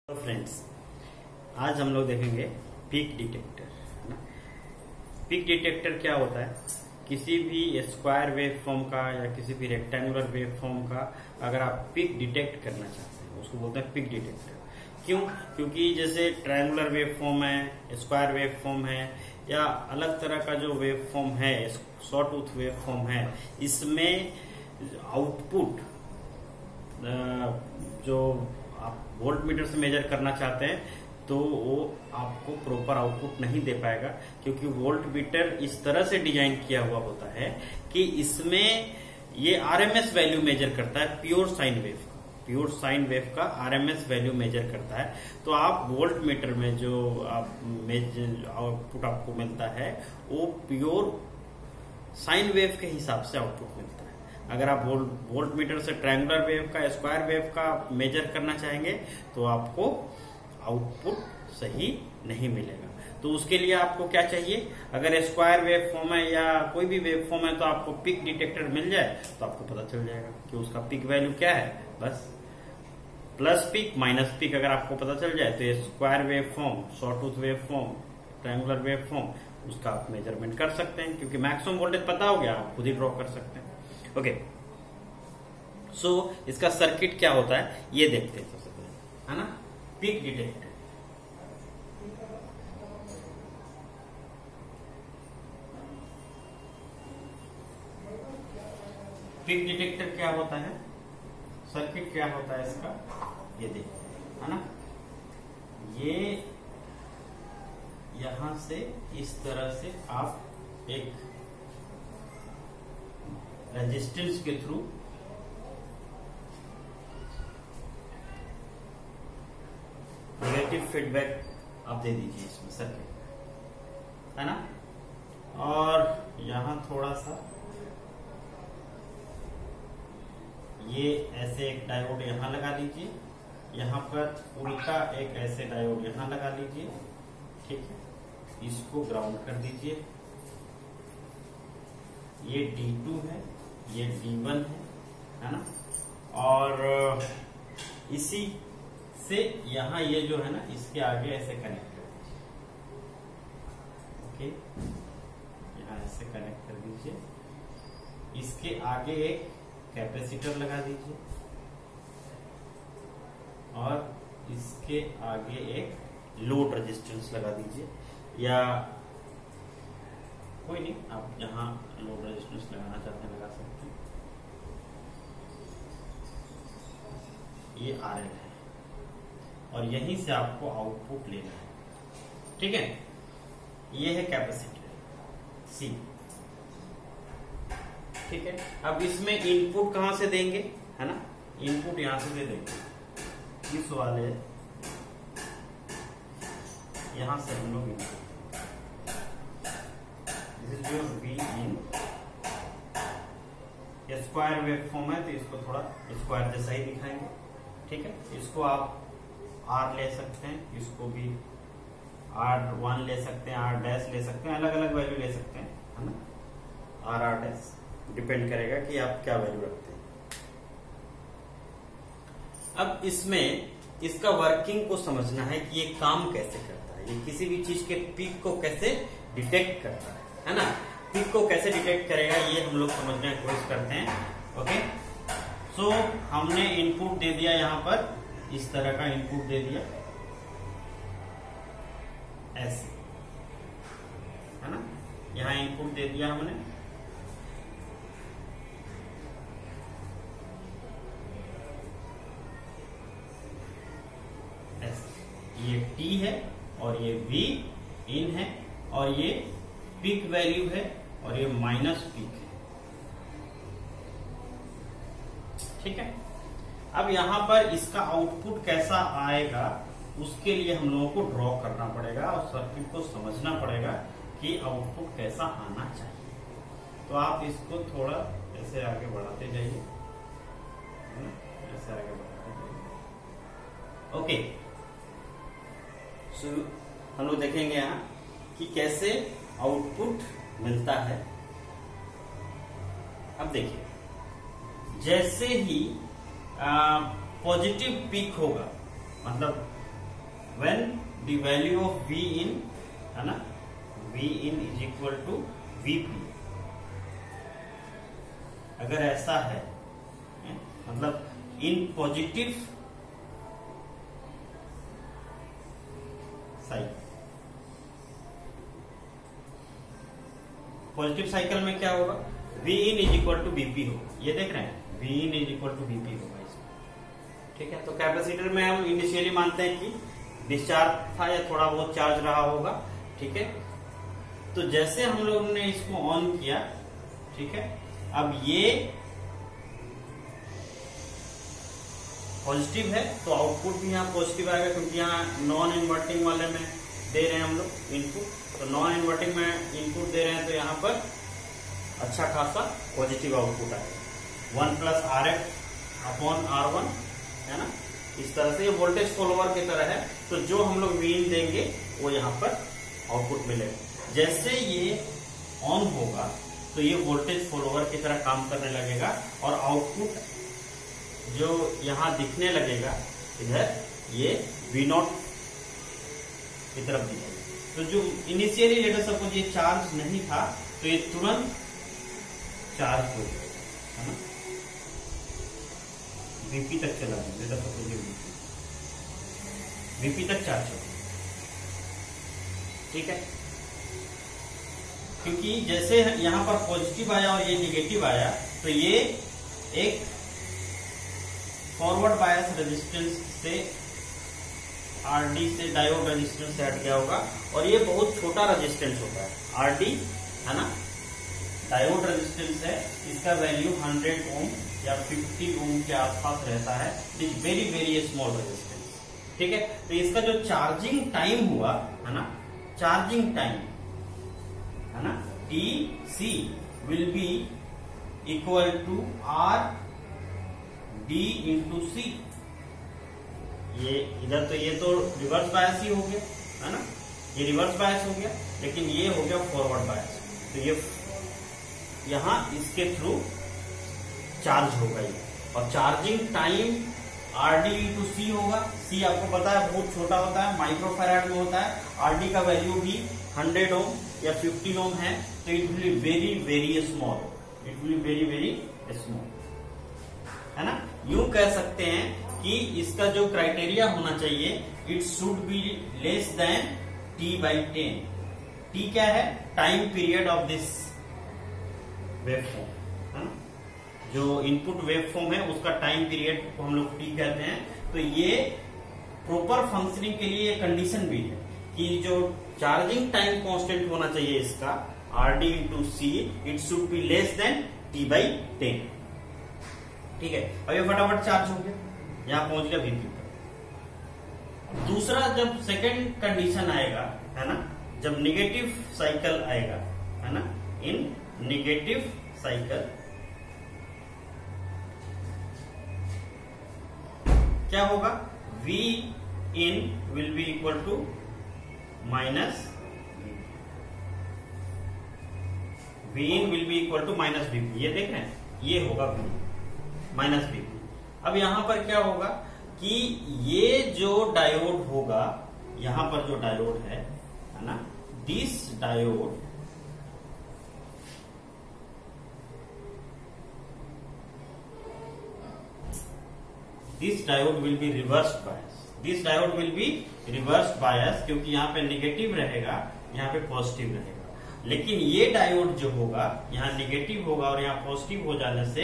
तो फ्रेंड्स, आज हम लोग देखेंगे पीक डिटेक्टर, है ना। पीक डिटेक्टर क्या होता है? किसी भी स्क्वायर वेव फॉर्म का या किसी भी रेक्टेंगुलर वेव फॉर्म का अगर आप पीक डिटेक्ट करना चाहते हैं उसको बोलते हैं पीक डिटेक्टर। क्यों? क्योंकि जैसे ट्रायंगुलर वेव फॉर्म है, स्क्वायर वेव फॉर्म है या अलग तरह का जो वेव फॉर्म है, शॉर्ट टूथ वेव फॉर्म है, इसमें आउटपुट जो आप वोल्ट मीटर से मेजर करना चाहते हैं तो वो आपको प्रॉपर आउटपुट नहीं दे पाएगा, क्योंकि वोल्ट मीटर इस तरह से डिजाइन किया हुआ होता है कि इसमें ये आरएमएस वैल्यू मेजर करता है। प्योर साइन वेव का आरएमएस वैल्यू मेजर करता है। तो आप वोल्ट मीटर में जो आउटपुट आपको मिलता है वो प्योर साइन वेव के हिसाब से आउटपुट मिलता है। अगर आप वोल्ट मीटर से ट्रायंगुलर वेव का, स्क्वायर वेव का मेजर करना चाहेंगे तो आपको आउटपुट सही नहीं मिलेगा। तो उसके लिए आपको क्या चाहिए? अगर स्क्वायर वेव फॉर्म है या कोई भी वेव फॉर्म है तो आपको पीक डिटेक्टर मिल जाए तो आपको पता चल जाएगा कि उसका पीक वैल्यू क्या है। बस प्लस पीक माइनस पीक अगर आपको पता चल जाए तो ये square wave form, short tooth wave form, triangular wave form, उसका आप मेजरमेंट कर सकते हैं। क्योंकि मैक्सिमम वोल्टेज पता हो गया, आप खुद ही ड्रॉ कर सकते हैं। ओके, सो इसका सर्किट क्या होता है ये देखते हैं सबसे पहले, है ना। पीक डिटेक्टर, पीक डिटेक्टर क्या होता है, सर्किट क्या होता है इसका, ये देखते हैं, है ना। ये यहां से इस तरह से आप एक रेजिस्टेंस के थ्रू नेगेटिव फीडबैक आप दे दीजिए इसमें सर्किट, है ना। और यहां थोड़ा सा ये ऐसे एक डायोड यहां लगा लीजिए, यहां पर उल्टा एक ऐसे डायोड यहां लगा लीजिए, ठीक है। इसको ग्राउंड कर दीजिए। ये D2 है, ये D1 है ना। और इसी से यहां ये जो है ना इसके आगे ऐसे कनेक्ट कर दीजिए, ओके। यहां ऐसे कनेक्ट कर दीजिए। इसके आगे एक कैपेसिटर लगा दीजिए और इसके आगे एक लोड रेजिस्टेंस लगा दीजिए, या कोई नहीं, आप जहां लोड रेजिस्टेंस लगाना चाहते हैं लगा सकते हैं। ये RL है और यहीं से आपको आउटपुट लेना है, ठीक है। ये है कैपेसिटर C, ठीक है। अब इसमें इनपुट कहां से देंगे, है ना। इनपुट यहां से दे देंगे, इस वाले यहां से हम लोग input V in square wave form है तो इसको थोड़ा स्क्वायर जैसा ही दिखाएंगे, ठीक है। इसको आप R ले सकते हैं, इसको भी R1 ले सकते हैं, R' ले सकते हैं, अलग अलग वैल्यू ले सकते हैं, है ना। R' डिपेंड करेगा कि आप क्या वैल्यू रखते हैं। अब इसमें इसका वर्किंग को समझना है कि ये काम कैसे करता है, ये किसी भी चीज के पीक को कैसे डिटेक्ट करता है ना। पीक को कैसे डिटेक्ट करेगा ये हम लोग समझने की कोशिश करते हैं, ओके। सो हमने इनपुट दे दिया, यहां पर इस तरह का इनपुट दे दिया ऐसे, है ना। यहां इनपुट दे दिया हमने, ऐसे। ये T है और ये V इन है और ये पीक वैल्यू है और ये माइनस पीक है, ठीक है। अब यहां पर इसका आउटपुट कैसा आएगा उसके लिए हम लोगों को ड्रॉ करना पड़ेगा और सर्किट को समझना पड़ेगा कि आउटपुट कैसा आना चाहिए। तो आप इसको थोड़ा ऐसे आगे बढ़ाते जाइए, ऐसे आगे बढ़ाते जाइए, ओके। सो हम लोग देखेंगे यहाँ कि कैसे आउटपुट मिलता है। अब देखिए, जैसे ही पॉजिटिव पीक होगा, मतलब when the value of V in, है ना, V in is equal to VP, अगर ऐसा है, मतलब in positive cycle, positive cycle में क्या होगा, V in is equal to VP होगा, ये देख रहे हैं, V in is equal to VP होगा इसमें। ठीक है, तो कैपेसिटर में हम इनिशियली मानते हैं कि डिस्चार्ज था या थोड़ा बहुत चार्ज रहा होगा। ठीक है, तो जैसे हम लोग ने इसको ऑन किया, ठीक है, अब ये पॉजिटिव है तो आउटपुट भी यहाँ पॉजिटिव आएगा, क्योंकि यहाँ नॉन इन्वर्टिंग वाले में दे रहे हैं हम लोग इनपुट, तो नॉन इन्वर्टिंग में इनपुट दे रहे हैं तो यहाँ पर अच्छा खासा पॉजिटिव आउटपुट आएगा। 1 प्लस RF/R1, है ना, इस तरह से ये वोल्टेज फॉलोअर की तरह है। तो जो हम लोग वीन देंगे वो यहाँ पर आउटपुट मिलेगा। जैसे ये ऑन होगा तो ये वोल्टेज फॉलोअर की तरह काम करने लगेगा और आउटपुट जो यहाँ दिखने लगेगा इधर, ये V0 की तरफ दिखेगा। तो जो इनिशियली लेटर सपोज ये चार्ज नहीं था तो ये तुरंत चार्ज हो गया, है ना, VP तक चला गया, लेटर सपोज ये VP तक चार्ज हो गया। ठीक है, क्योंकि जैसे यहां पर पॉजिटिव आया और ये निगेटिव आया तो ये एक फॉरवर्ड बायस रेजिस्टेंस से RD से डायोड रेजिस्टेंस से हट गया होगा, और ये बहुत छोटा रेजिस्टेंस होता है RD, है ना, डायोड रेजिस्टेंस है, इसका वैल्यू 100 ओम या 50 ओम के आसपास रहता है। It is very very small resistance. ठीक है, तो इसका जो चार्जिंग टाइम हुआ, है ना, चार्जिंग टाइम, है ना, TC will be equal to RD into C। ये इधर तो ये तो रिवर्स बायस ही हो गया, है ना, ये रिवर्स बायस हो गया, लेकिन ये हो गया फॉरवर्ड बायस। तो ये यहां इसके थ्रू चार्ज होगा ये, और charging time RD into C होगा। C आपको पता है बहुत छोटा होता है, माइक्रोफैराड में होता है। RD का वैल्यू भी 100 ओम या 50 ओम है, तो it will be very very small, it will be very very small, है ना। यूं कह सकते हैं कि इसका जो क्राइटेरिया होना चाहिए, it should be less than T/10। T क्या है, time period of this waveform, है ना, जो इनपुट वेवफॉर्म है उसका टाइम पीरियड को हम लोग T कहते हैं। तो ये प्रॉपर फंक्शनिंग के लिए कंडीशन भी है कि जो चार्जिंग टाइम कांस्टेंट होना चाहिए इसका RD into C, it should be less than T/10। ठीक है, अब ये फटाफट चार्ज हो गया, यहां पहुंच गया VP पर। दूसरा जब सेकंड कंडीशन आएगा, है ना, जब निगेटिव साइकिल आएगा, है ना, इन निगेटिव साइकिल क्या होगा, V in will be equal to minus V in will be equal to minus VP। ये देख रहे हैं, ये होगा V माइनस VP। अब यहां पर क्या होगा कि ये जो डायोड होगा, यहां पर जो डायोड है ना, this diode will be reverse bias, this diode will be reverse bias, क्योंकि यहाँ पे निगेटिव रहेगा, यहाँ पे पॉजिटिव रहेगा। लेकिन ये डायोड जो होगा यहाँ निगेटिव होगा और यहाँ पॉजिटिव हो जाने से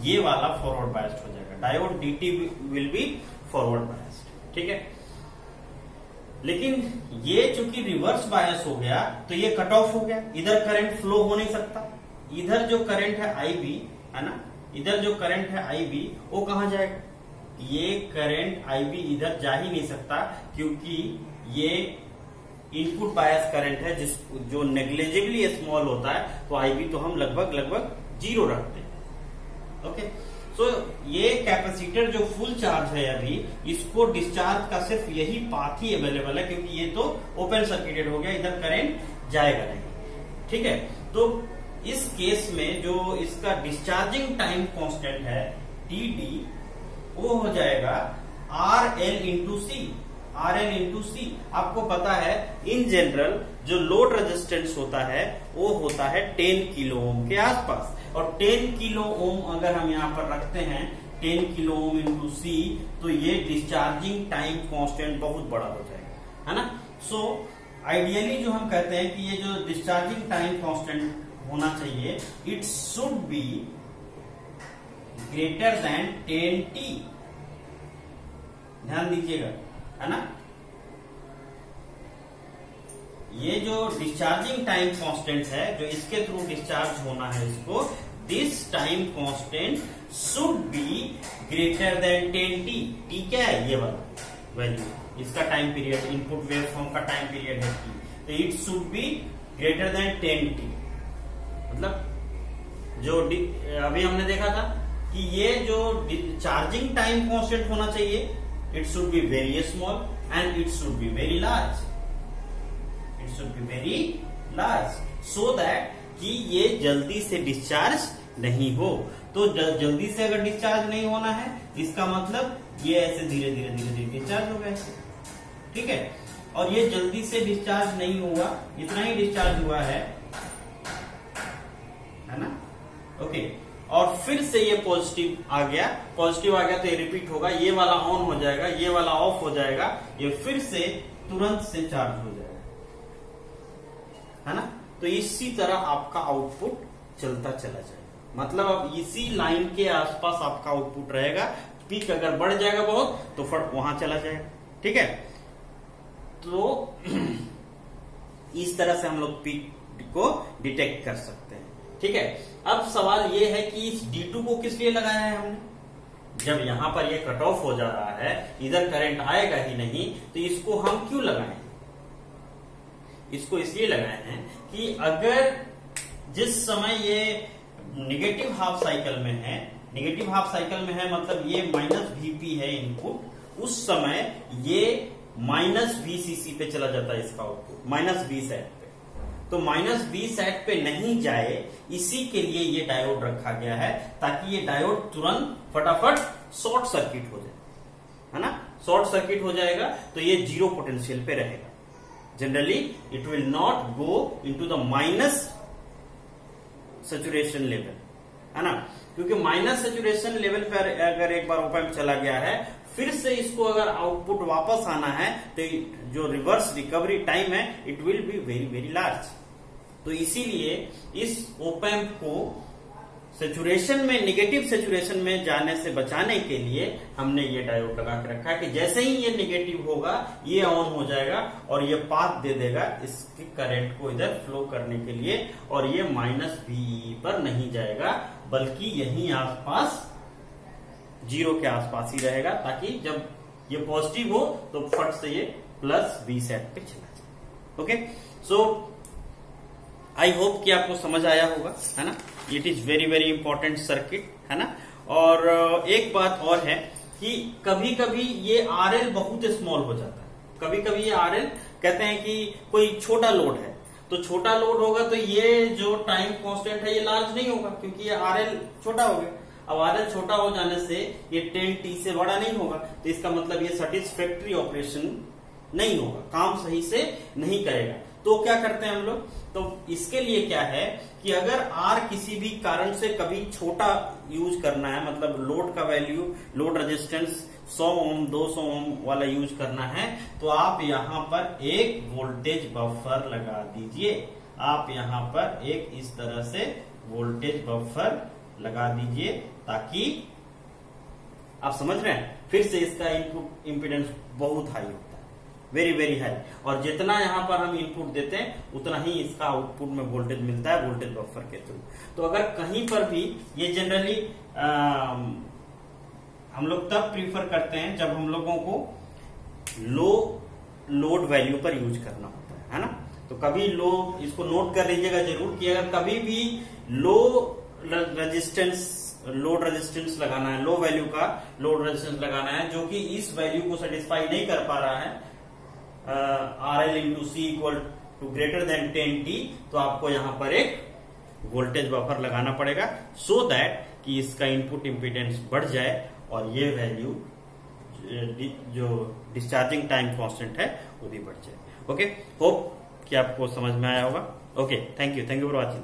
ये वाला फॉरवर्ड बायस्ड हो जाएगा। Diode DT will be forward biased. ठीक है, लेकिन ये चूंकि रिवर्स बायस हो गया तो ये कट ऑफ हो गया, इधर करंट फ्लो हो नहीं सकता। इधर जो करंट है IB, है ना, इधर जो करंट है IB वो कहां जाएगा, ये करंट IB इधर जा ही नहीं सकता, क्योंकि ये इनपुट बायस करंट है जो नेग्लिजिबली स्मॉल होता है, तो IB तो हम लगभग 0 रखते हैं। ओके, सो ये कैपेसिटर जो फुल चार्ज है अभी, इसको डिस्चार्ज का सिर्फ यही पाथ ही अवेलेबल है, क्योंकि ये तो ओपन सर्किटेड हो गया, इधर करंट जाएगा नहीं। ठीक है, तो इस केस में जो इसका डिस्चार्जिंग टाइम कांस्टेंट है TD, वो हो जाएगा RL into C। RL into C. आपको पता है इन जनरल जो लोड रेजिस्टेंस होता है वो होता है 10 किलो ओम के आसपास, और 10 किलो ओम अगर हम यहाँ पर रखते हैं 10 किलो ओम इंटू सी, तो ये डिस्चार्जिंग टाइम कांस्टेंट बहुत बड़ा हो जाएगा, है ना। सो आइडियली जो हम कहते हैं कि ये जो डिस्चार्जिंग टाइम कांस्टेंट होना चाहिए, it should be greater than 10t। ध्यान दीजिएगा, है ना। ये जो डिस्चार्जिंग टाइम कांस्टेंट है, जो इसके थ्रू डिस्चार्ज होना है इसको, this time constant should be greater than 10t। T क्या है? ये वाला वैल्यू, इसका time period, input wave form का टाइम पीरियड है t, तो it should be greater than 10t। मतलब जो अभी हमने देखा था कि ये जो चार्जिंग टाइम कांस्टेंट होना चाहिए, it should be very small and it should be very large, it should be very large, so that कि ये जल्दी से डिस्चार्ज नहीं हो। तो जल्दी से अगर डिस्चार्ज नहीं होना है, इसका मतलब ये ऐसे धीरे धीरे धीरे धीरे डिस्चार्ज हो गया, ठीक है। और ये जल्दी से डिस्चार्ज नहीं हुआ, इतना ही डिस्चार्ज हुआ है ना, ओके। और फिर से ये पॉजिटिव आ गया, पॉजिटिव आ गया तो ये रिपीट होगा, ये वाला ऑन हो जाएगा, ये वाला ऑफ हो जाएगा, ये फिर से तुरंत से चार्ज हो जाएगा, है ना। तो इसी तरह आपका आउटपुट चलता चला जाएगा, मतलब अब इसी लाइन के आसपास आपका आउटपुट रहेगा। पीक अगर बढ़ जाएगा बहुत तो फट वहां चला जाएगा, ठीक है। तो इस तरह से हम लोग पीक को डिटेक्ट कर सकते हैं, ठीक है। अब सवाल ये है कि इस D2 को किस लिए लगाया है हमने? जब यहां पर ये कट ऑफ हो जा रहा है, इधर करंट आएगा ही नहीं, तो इसको हम क्यों लगाए? इसको इसलिए लगाए हैं कि अगर जिस समय ये निगेटिव हाफ साइकिल में है, निगेटिव हाफ साइकिल में है मतलब ये -Vp है इनपुट, उस समय ये -Vcc पे चला जाता है इसका आउटपुट, -V सेट पे। तो -V सेट पे नहीं जाए, इसी के लिए ये डायोड रखा गया है, ताकि ये डायोड तुरंत फटाफट शॉर्ट सर्किट हो जाए, है ना। शॉर्ट सर्किट हो जाएगा तो ये जीरो पोटेंशियल पे रहेगा। Generally it will not go into the minus saturation level, है ना, क्योंकि माइनस सैचुरेशन लेवल पर अगर एक बार ओप एम्प चला गया है, फिर से इसको अगर आउटपुट वापस आना है तो जो रिवर्स रिकवरी टाइम है it will be very very large. तो इसीलिए इस ओप एम्प को सैचुरेशन में, निगेटिव सैचुरेशन में जाने से बचाने के लिए हमने ये डायोड लगा के रखा है कि जैसे ही ये निगेटिव होगा ये ऑन हो जाएगा और ये पाथ दे देगा इसके करंट को इधर फ्लो करने के लिए, और ये -V पर नहीं जाएगा बल्कि यहीं आसपास जीरो के आसपास ही रहेगा, ताकि जब ये पॉजिटिव हो तो फट से ये +V सेट पे चला जाए। ओके, सो आई होप कि आपको समझ आया होगा, है ना। It is very very important circuit, है ना। और एक बात और है कि कभी कभी ये RL बहुत स्मॉल हो जाता है, कभी कभी ये RL कहते हैं कि कोई छोटा लोड है, तो छोटा लोड होगा तो ये जो टाइम कांस्टेंट है ये लार्ज नहीं होगा, क्योंकि ये RL छोटा हो गया। अब RL छोटा हो जाने से ये 10T से बड़ा नहीं होगा, तो इसका मतलब ये सेटिस्फैक्ट्री ऑपरेशन नहीं होगा, काम सही से नहीं करेगा। तो क्या करते हैं हम लोग? तो इसके लिए क्या है कि अगर R किसी भी कारण से कभी छोटा यूज करना है, मतलब लोड का वैल्यू, लोड रेजिस्टेंस 100 ओम 200 ओम वाला यूज करना है, तो आप यहां पर एक वोल्टेज बफर लगा दीजिए। आप यहां पर एक इस तरह से वोल्टेज बफर लगा दीजिए, ताकि आप समझ रहे हैं, फिर से इसका इनपुट इंपीडेंस बहुत हाई होता है, वेरी वेरी हाई, और जितना यहां पर हम इनपुट देते हैं उतना ही इसका आउटपुट में वोल्टेज मिलता है वोल्टेज बफर के थ्रू। तो अगर कहीं पर भी ये जनरली हम लोग तब प्रीफर करते हैं जब हम लोगों को लो लोड वैल्यू पर यूज करना होता है ना। तो कभी लो, इसको नोट कर लीजिएगा जरूर कि अगर कभी भी लो रेजिस्टेंस, लोड रेजिस्टेंस लगाना है, लो वैल्यू का लोड रेजिस्टेंस लगाना है जो कि इस वैल्यू को सेटिस्फाई नहीं कर पा रहा है, RL into C equal to greater than 10T, तो आपको यहां पर एक वोल्टेज बफर लगाना पड़ेगा, सो दैट कि इसका इनपुट इंपीडेंस बढ़ जाए और ये वैल्यू जो डिस्चार्जिंग टाइम कांस्टेंट है वो भी बढ़ जाए। ओके, होप कि आपको समझ में आया होगा। Okay, thank you for watching.